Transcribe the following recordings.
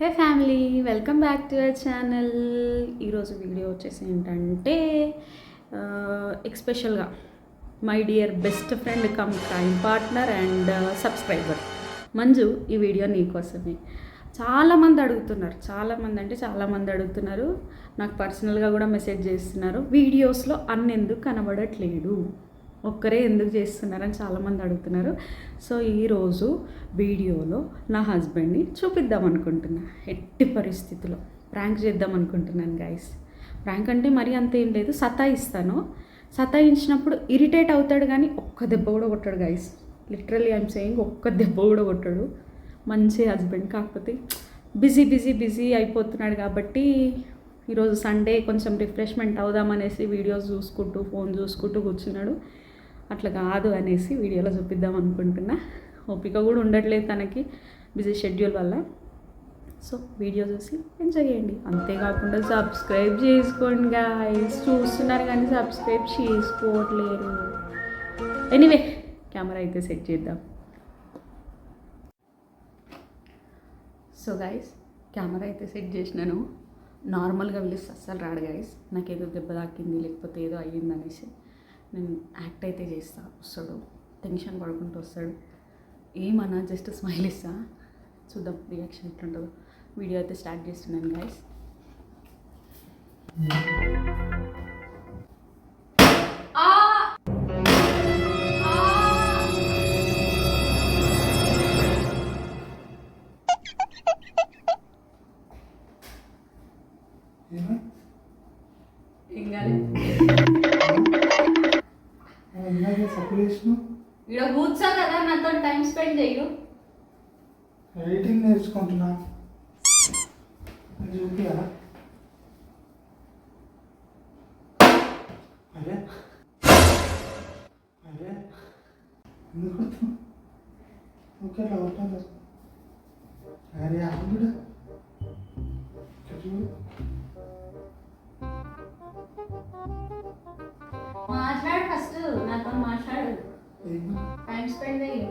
Hey family, welcome back to our channel. ఈరోజు video వచ్చేసి ఏంటంటే ఎక్స్పెషల్గా my dear best friend cum crime partner and subscriber Manju, ఈ video నీకోసమే. చాలామంది అడుగుతున్నారు, నాకు పర్సనల్గా కూడా మెసేజ్ చేస్తున్నారు, వీడియోస్లో అన్నెందుకు కనబడట్లేదు, ఒక్కరే ఎందుకు చేస్తున్నారని చాలామంది అడుగుతున్నారు. సో ఈరోజు వీడియోలో నా హస్బెండ్ని చూపిద్దాం అనుకుంటున్నా. ఎట్టి పరిస్థితిలో ప్రాంక్ చేద్దాం అనుకుంటున్నాను గైస్. ప్రాంక్ అంటే మరీ అంత ఏం లేదు, సతాయించినప్పుడు ఇరిటేట్ అవుతాడు కానీ ఒక్క దెబ్బ కూడా కొట్టాడు గైస్. లిటరల్లీ ఐఎమ్ సేయింగ్, ఒక్క దెబ్బ కూడా కొట్టాడు. మంచి హస్బెండ్, కాకపోతే బిజీ అయిపోతున్నాడు. కాబట్టి ఈరోజు సండే కొంచెం రిఫ్రెష్మెంట్ అవుదామనేసి వీడియోస్ చూసుకుంటూ ఫోన్ చూసుకుంటూ కూర్చున్నాడు. అట్లా కాదు అనేసి వీడియోలో చూపిద్దాం అనుకుంటున్నా. ఓపిక కూడా ఉండట్లేదు తనకి, బిజీ షెడ్యూల్ వల్ల. సో వీడియో చూసి ఎంజాయ్ చేయండి. అంతేకాకుండా సబ్స్క్రైబ్ చేసుకోండి గాయ్స్. చూస్తున్నారు కానీ సబ్స్క్రైబ్ చేసుకోవట్లేరు. ఎనీవే, కెమెరా అయితే సెట్ చేద్దాం. సో గైస్, కెమెరా అయితే సెట్ చేసినాను. నార్మల్గా పిలిస్తే అస్సలు రాడు గైస్. నాకేదో దెబ్బ తాకింది లేకపోతే ఏదో అయ్యింది అనేసి నేను యాక్ట్ అయితే చేస్తా. వస్తాడు, టెన్షన్ పడుకుంటూ వస్తాడు. ఏమన్నా జస్ట్ స్మైల్ ఇస్తా, చూద్దాం రియాక్షన్ ఎట్లుంటుందో. వీడియో అయితే స్టార్ట్ చేస్తున్నాను గైస్. ఇక్కడ కూర్చో కదా, నాతో టైం స్పెండ్ చెయ్యు. ఎడిటింగ్ నేర్చుకుంటున్నా, చూపియా? అరే అరే ఎందుకు ఓకే అట్లా కొట్టాలి. అరే ఆవిడ మాట్లాడు, ఫస్ట్ నాతో మాట్లాడు, టైం స్పెండ్ చెయ్యి.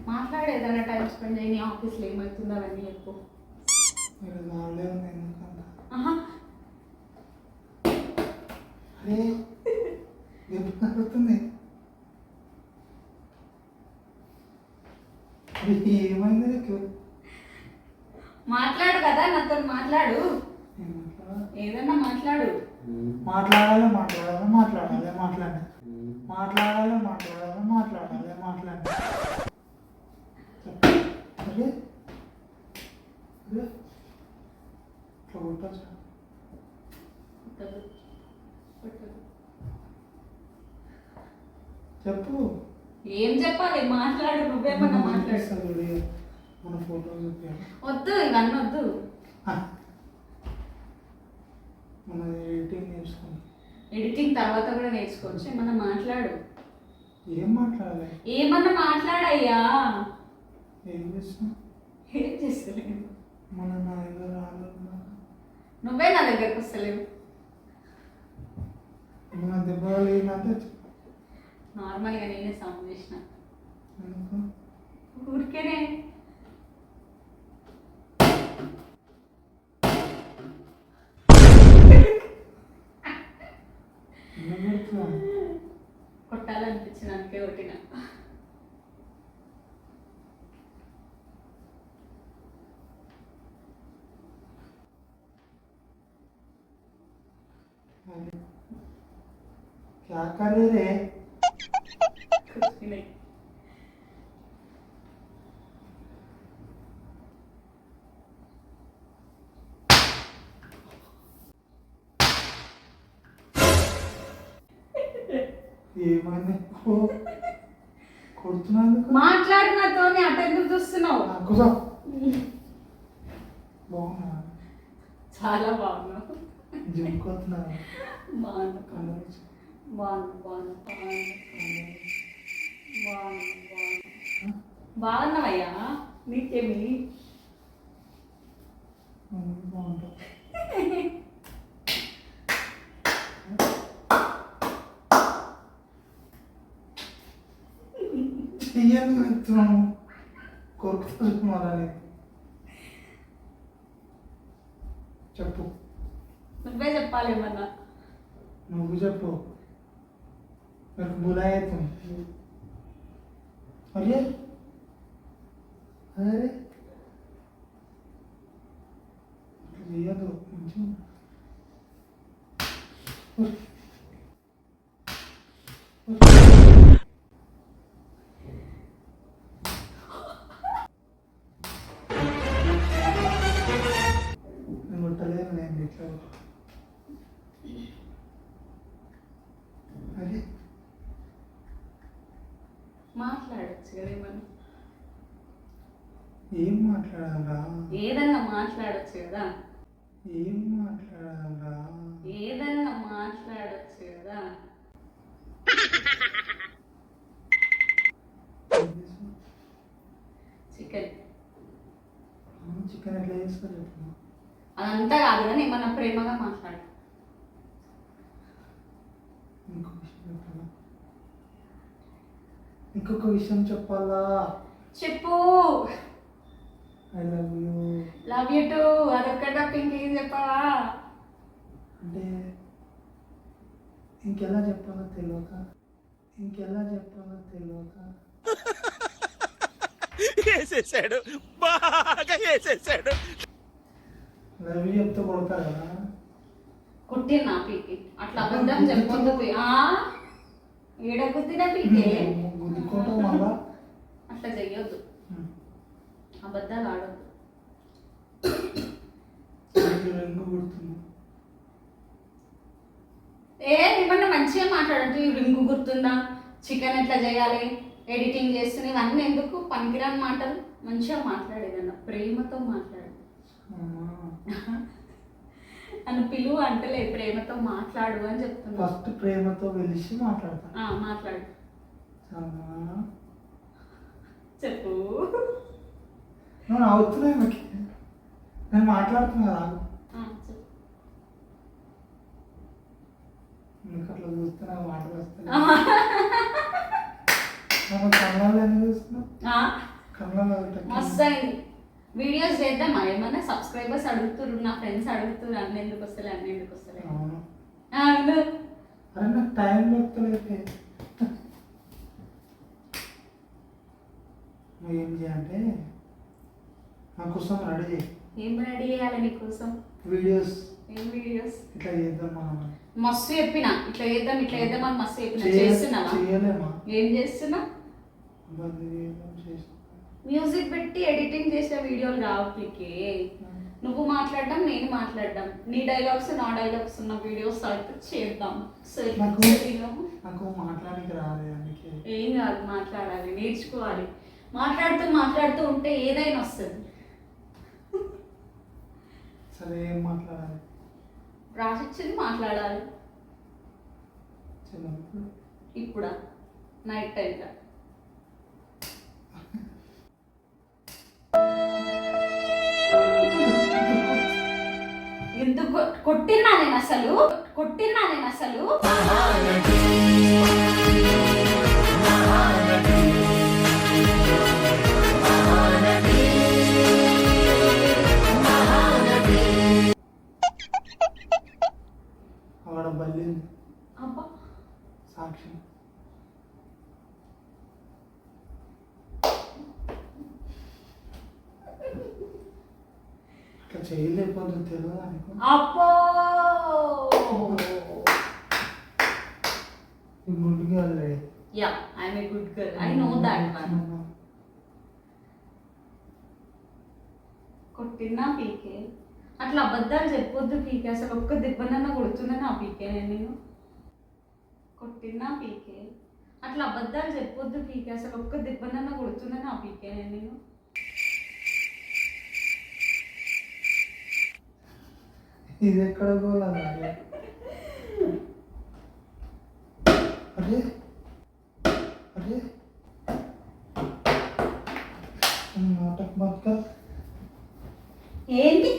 మాట్లాడు, ఏదైనా టైం స్పెండ్ చేయి. నీ ఆఫీస్లో ఏమవుతుందో అవన్నీ చెప్పు. అరే ఎప్పుడు ఏమైంది నీకు? మాట్లాడు కదా, నాతో మాట్లాడు, ఏదన్నా మాట్లాడు. మాట్లాడాలి అరే చెప్పు. ఏం చెప్పాలి? మాట్లాడు, నువ్వేమన్నా మాట్లాడు. మన ఫోటో వద్దు, ఇవన్నీ వద్దు. మన ఎడిటింగ్ నేర్చుకోండి. ఎడిటింగ్ తర్వాత కూడా నేర్చుకోవచ్చు. ఏమన్నా మాట్లాడు. ఏం మాట్లాడాలి? ఏమన్నా మాట్లాడయ్యా. ఏం చేస్తున్నా? ఏం చేస్తలేవు. మన నా దగ్గర రాలేదు. నువ్వే నా దగ్గరకు వస్తలేవు. మన దెబ్బలు ఏంటంటే నార్మల్గా నేనే సౌండ్ చేసిన. ఊరికేనే. కొట్టాలనిపించిన అందుకే కొట్టిన. क्या कर रहे रे? ఏమైంది? కొడుతున్నాను. మాట్లాడు నాతోని, అటు ఎందుకు చూస్తున్నావు? బాగున్నా, చాలా బాగున్నావు. జిమ్కొస్తున్నా. బాగున్నావయ్యా, నీకేమి బాగుంటా. చెయ్యాలి. కొరుకుతుంది మరని చెప్పు. నువ్వే చెప్పాలి ఏమన్నా. నువ్వు చెప్పు. నాకు బులాయి तुम. अरे अरे लिया तो मुझे నేను ముట్టలేదు నేను ఇట్లా. అరే మాట్లాడచ్చు కదా ఏమన్నా. ఏం మాట్లాడాలా? ఏదన్నా మాట్లాడచ్చు కదా. ఏం మాట్లాడాలా? ఏదన్నా మాట్లాడచ్చు కదా. చికెన్. చికెన్ ఎట్లా చేస్తా చెప్పు. అదంతా కాదు కానీ ఏమన్నా ప్రేమగా మాట్లాడు. ఇంకొక విషయం చెప్పాలా? చెప్పు. I love you. Love you too. అదొక్కట ఇంకేం చెప్పవా? అంటే ఇంకెలా చెప్పాలో తెలియక వేసేసాడు, బాగా వేసేసాడు. లవ్ యూ చెప్తే కొడతా కదా. కుట్టినా పీకి అట్లా అబద్ధం చెప్పొద్దు. ఏడ కుట్టినా పీకే గుద్దుకుంటావు మళ్ళా. అట్లా చెయ్యొద్దు, అబద్ధాలు ఆడొద్దు. రింగు గుర్తుంది. ఏమన్నా మంచిగా మాట్లాడద్దు. ఈ రింగు గుర్తుందా, చికెన్ ఎట్లా చేయాలి, ఎడిటింగ్ చేస్తున్నా, ఇవన్నీ ఎందుకు పనికిరాని మాటలు. మంచిగా మాట్లాడేదన్న ప్రేమతో మాట్లాడు. నన్ను పిలువు అంటలే, ప్రేమతో మాట్లాడు అని చెప్తున్నా. ఫస్ట్ ప్రేమతో వెలిసి మాట్లాడతా. మాట్లాడు. చెప్పు. నువ్వు అవుతున్నాయి మాకి, నేను మాట్లాడుతున్నా కదా. చెప్పు. నీకు అట్లా చూస్తే నాకు మాటలు వస్తాయి. కళ్ళలో ఎందుకు చూస్తున్నావు? కళ్ళలో మస్తు అయింది. వీడియోస్ చేద్దామా ఏమన్నా? సబ్స్క్రైబర్స్ అడుగుతున్నారు, నా ఫ్రెండ్స్ అడుగుతున్నారు, అన్నీ ఎందుకు వస్తలే. అవును. అవును. అరే నాకు టైం దొరుకుతలేదు. నువ్వు ఏం చేయాలంటే నా కోసం రెడీ చేయి. ఏం రెడీ చేయాలి నీకోసం? వీడియోస్. ఏం వీడియోస్? ఇట్లా చేద్దాం మనం. మస్తు చెప్పిన ఇట్లా చేద్దాం అని మస్తు చెప్పిన. చేస్తున్నావా? చేయలేమా? ఏం చేస్తున్నా? మ్యూజిక్ పెట్టి ఎడిటింగ్ చేసే వీడియోలు రావట్లకి. నువ్వు మాట్లాడడం, నేను మాట్లాడడం, నీ డైలాగ్స్ నా డైలాగ్స్ ఉన్న వీడియోస్ అయితే చేద్దాం. నాకు మాట్లాడడానికి రాలేదు అందుకే. ఏం కాదు, మాట్లాడాలి, నేర్చుకోవాలి. మాట్లాడుతూ ఉంటే ఏదైనా వస్తుంది. సరే ఏం మాట్లాడాలి? రాసిచ్చింది మాట్లాడాలి. చిన్నప్పుడు ఇప్పుడా? నైట్ టైంలో. ఎందుకు కొట్టినా నేను అసలు? ఆడ బల్లింది. అబ్బా సాక్షి. అట్లా చేయలేకపోతుంది తెలియదు అనుకో. అబ్బో good girl. Yeah, I'm a good girl. I know that one. కొట్టినా పీకే. అట్లా అబద్ధాలు చెప్పొద్దు పీకే. అసలు ఒక్క దెబ్బనన్నా కొడుతున్నా నా పీకే నేను. కొట్టినా పీకే. అట్లా అబద్ధాలు చెప్పొద్దు పీకే. అసలు ఒక్క దెబ్బనన్నా కొడుతున్నా నా పీకే నేను. ఇది ఎక్కడ పోలా? అరే అరే నాటక్ మత్ కర్. ఏంది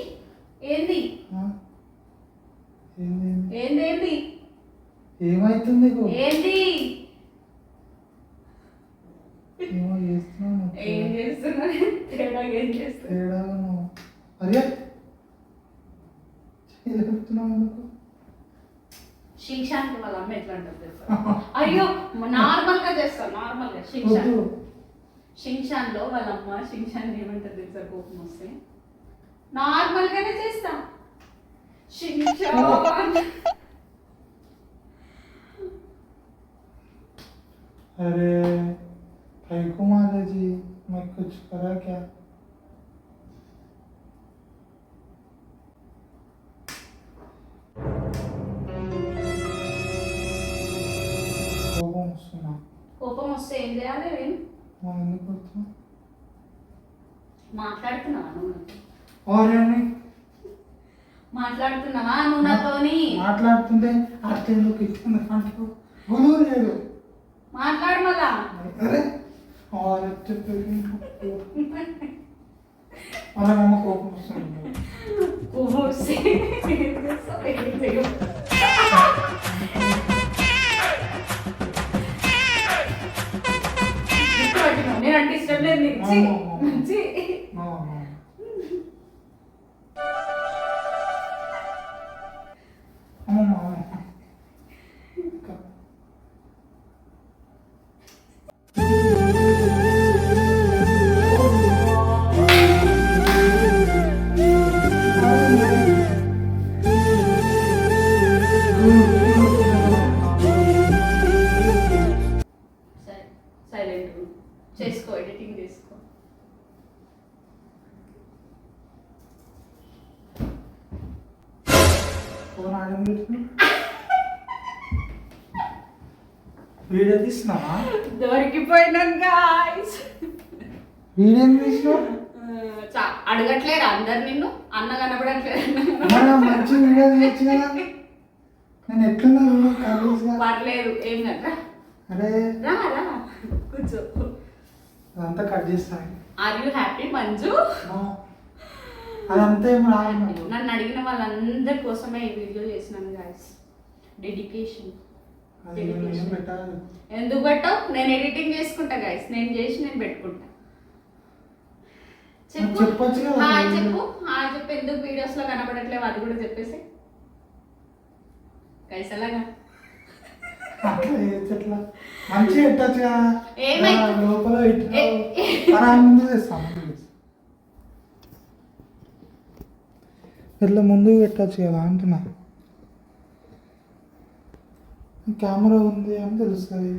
ఏమైతుంది నీకు? ఏంది ఏమో చేస్తున్నావు. ఏం చేస్తున్నా? మరి తేడా ఏం చేస్తావు? తేడాను అదే చెప్తున్నావు ఎందుకు? షింగ్షాన్కి వాళ్ళ అమ్మ ఎట్లా అంటారు తెలుసా? అయ్యో నార్మల్ గా చేస్తాను, నార్మల్ గా షింగ్షాన్. వద్దు. షింగ్షాన్ లో వాళ్ళ అమ్మ షింగ్షాన్ ఏమంటారు తెలుసా కోపం వస్తే? నార్మల్ గానే చేస్తా షింగ్షాన్. अरे भाई को मारा जी, मैं कुछ करा क्या? కోపం వస్తున్నా. కోపం వస్తే ఏం చేయాలి? మా ఎందుకు వస్తున్నా? మాట్లాడుతున్నావా నువ్వు? ఓరేని మాట్లాడుతున్నావా నువ్వు నాతోని? మాట్లాడుతుంటే అట్టేందుకు ఇచ్చింది కంటూ గురువు లేదు. మాట్లాడు మళ్ళా. అరే और చెప్పేది అలా అమ్మ కోపం వస్తుంది. కోపం వస్తే ఏం చేస్తావు? ఏం చేయవు. గుర్తుపట్టినావు, నేనంటే ఇష్టం లేదు నీకు. ఛీ, ఛీ. సరే సైలెంట్ చేసుకో, ఎడిటింగ్ చేసుకో. వీడియో తీస్తున్నావా? దొరికిపోయినాను గాయ్స్. వీడియో తీసినావు? అడగట్లేరా అందరు నిన్ను? అన్న కనపడట్లేదు. మంచి వీడియో తీయచ్చు కదా. నేను ఎట్లున్నా వీడియో కాలేజ్గా. పర్లేదు, ఏం కదా. అరే రా రా కూర్చో. అదంతా కట్ చేస్తాను. Are you happy Manju? అదంతా ఏం రాదు. నన్ను అడిగిన వాళ్ళందరి కోసమే ఈ వీడియో చేసినాను గాయస్. డెడికేషన్. అది నేను ఏం పెట్టాలి? ఎందుకు పెట్టావు? నేను ఎడిటింగ్ చేసుకుంటా గాయస్. నేను చేసి నేను పెట్టుకుంటా. చెప్పు. చెప్పొచ్చు కదా. హాయ్ చెప్పు. హాయ్ చెప్పు. ఎందుకు వీడియోస్ లో కనపడట్లేవు అది కూడా చెప్పేసి. గైస్ అలాగా అట్లా చేయొచ్చు. ఎట్లా మంచిగా పెట్టచ్చు కదా. ఏమైంది? లోపల పెట్టినా ముందు చేస్తాను. ఇట్లా ముందు పెట్టచ్చు కదా అంటున్నా. కెమెరా ఉంది అని తెలుస్తుంది.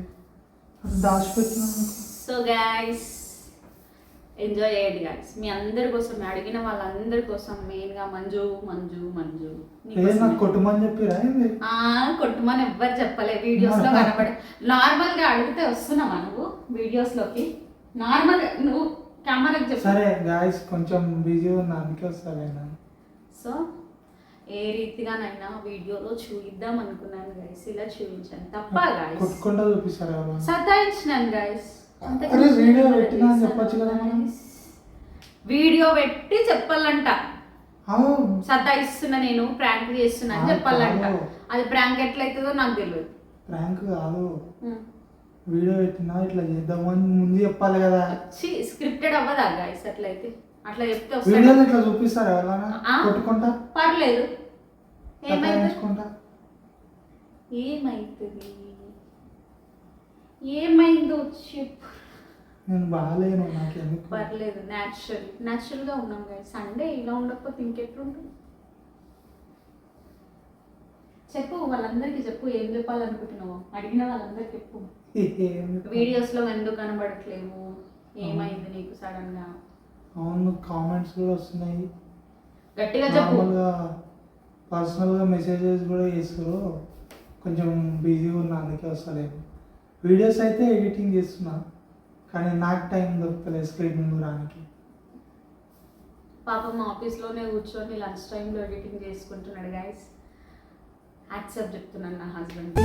దాచిపెట్టినా. సో గైస్ ఎంజాయ్ చేయండి గైస్. మీ అందరి కోసం, అడిగిన వాళ్ళందరి కోసం, మెయిన్గా మంజు మంజు మంజు నాకు కొట్టుమని చెప్పిరా? కొట్టుమని ఎవ్వరు చెప్పలే. వీడియోస్ లో కనబడే నార్మల్ గా అడిగితే వస్తున్నావా నువ్వు వీడియోస్ లోకి? నార్మల్ నువ్వు కెమెరాకి చెప్పు. సరే గాయస్ కొంచెం బిజీ ఉన్నా అందుకే వస్తాను. సో ఏ రీతిగానైనా వీడియోలో చూపిద్దాం అనుకున్నాను గైస్. ఇలా చూపించాను తప్ప గైస్. కొట్టుకుండా చూపిస్తారా? సతాయించినాను గైస్. వీడియో పెట్టినా చెప్పొచ్చు కదా మనం. వీడియో పెట్టి చెప్పాలంట. సతాయిస్తున్నా, నేను ప్రాంక్ చేస్తున్నా అని చెప్పాలంట. అది ప్రాంక్ ఎట్లయితుందో నాకు తెలియదు. ప్రాంక్ కాదు, వీడియో పెట్టినా ఇట్లా చేద్దామని ముందు చెప్పాలి కదా. స్క్రిప్టెడ్ అవ్వదా గైస్? అట్లయితే అట్లా చెప్తే వీడియో ఇట్లా చూపిస్తారా ఎవరైనా కొట్టుకుంటా? పర్లేదు. ఏమైంది? ఏమైతుంది? ఏమైందో చెప్పు. నేను బాగాలేను, నాకు ఎందుకు. పర్లేదు, న్యాచురల్ గా ఉన్నాం గైస్. సండే ఇలా ఉండకపోతే ఇంకెట్లుంటుంది చెప్పు. వాళ్ళందరికీ చెప్పు ఏం చెప్పాలనుకుంటున్నావు. అడిగిన వాళ్ళందరికీ చెప్పు. వీడియోస్ లో ఎందుకు కనబడట్లేవు, ఏమైంది నీకు సడన్ గా? అవును, కామెంట్స్ కూడా వస్తున్నాయి. గట్టిగా చెప్పు. నార్మల్గా పర్సనల్గా మెసేజెస్ కూడా చేస్తారు. కొంచెం బిజీగా ఉన్నా అందుకే వస్తలేదు. వీడియోస్ అయితే ఎడిటింగ్ చేస్తున్నా కానీ నాకు టైం దొరుకుతలేదు స్క్రీన్ ముందు రానికి. పాపం ఆఫీస్లోనే కూర్చొని లంచ్ టైంలో ఎడిటింగ్ చేసుకుంటున్నాడు గైస్. యాక్సెప్ట్ చెప్తున్నాను నా హస్బెండ్.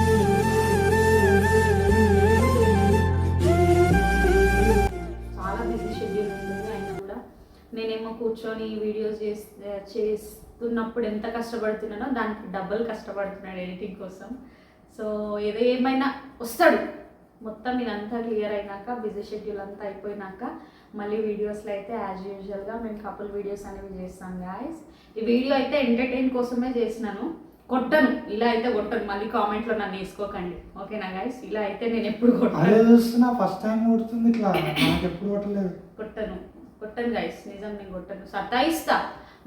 చాలా బిజీ షెడ్యూల్ ఉంటుంది. అయినా కూడా నేనేమో కూర్చొని వీడియోస్ చేస్తున్నప్పుడు ఎంత కష్టపడుతున్నానో దానికి డబుల్ కష్టపడుతున్నాడు ఎడిటింగ్ కోసం. సో ఏమైనా వస్తాడు. మొత్తం ఇదంతా క్లియర్ అయినాక, బిజీ షెడ్యూల్ అంతా అయిపోయినాక మళ్ళీ వీడియోస్లో అయితే యాజ్ యూజువల్గా మేము కపుల్ వీడియోస్ అనేవి చేస్తాం గాయస్. ఈ వీడియో అయితే ఎంటర్టైన్ కోసమే చేసినాను. కొట్టను, ఇలా అయితే కొట్టను. మళ్ళీ కామెంట్లో నన్ను వేసుకోకండి, ఓకేనా గాయస్? ఇలా అయితే నేను ఎప్పుడు అదే కొట్టను, చూస్తున్నా ఫస్ట్ టైం కొడుతుంది ఇట్లా, నాకు ఎప్పుడు కొట్టలేదు. కొట్టను గాయస్, నిజం నేను కొట్టను. సతాయిస్తా,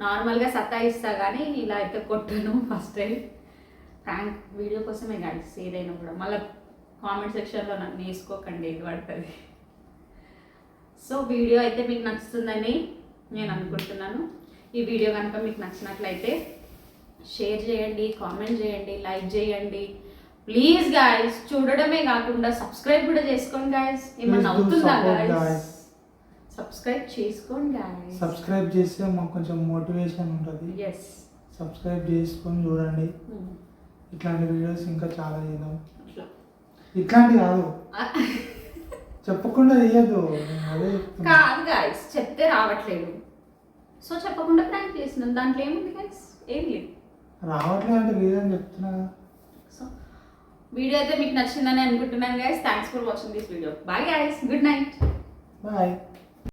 నార్మల్గా సతాయిస్తా, కానీ ఇలా అయితే కొట్టను. ఫస్ట్ టైం ప్రాంక్ వీడియో కోసమే గాయస్ ఏదైనా కూడా. మళ్ళీ కామెంట్ సెక్షన్లో నన్ను వేసుకోకండి, ఇది పడుతుంది. సో వీడియో అయితే మీకు నచ్చుతుందని నేను అనుకుంటున్నాను. ఈ వీడియో కనుక మీకు నచ్చినట్లయితే షేర్ చేయండి, కామెంట్ చేయండి, లైక్ చేయండి ప్లీజ్ గాయస్. చూడడమే కాకుండా సబ్స్క్రైబ్ కూడా చేసుకోండి గాయస్. ఏమన్నా అవుతుందా గాయస్? సబ్స్క్రైబ్ చేసుకోండి గాయస్. సబ్స్క్రైబ్ చేస్తే మాకు కొంచెం మోటివేషన్ ఉంటుంది. ఎస్, సబ్స్క్రైబ్ చేసుకొని చూడండి. ఇట్లాంటి వీడియోస్ ఇంకా చాలా చేద్దాం. ఇట్లాంటి కాదు, చెప్పకుండా చేయద్దు. అదే కాదు గాయస్, చెప్తే రావట్లేదు, సో చెప్పకుండా ప్రాంక్ చేసినాం. దాంట్లో ఏముంది గాయస్? ఏం లేదు. రావట్లేదు అంటే లేదని చెప్తున్నా. సో వీడియో అయితే మీకు నచ్చిందని అనుకుంటున్నాను guys. Thanks for watching this video. Bye guys, good night. Bye.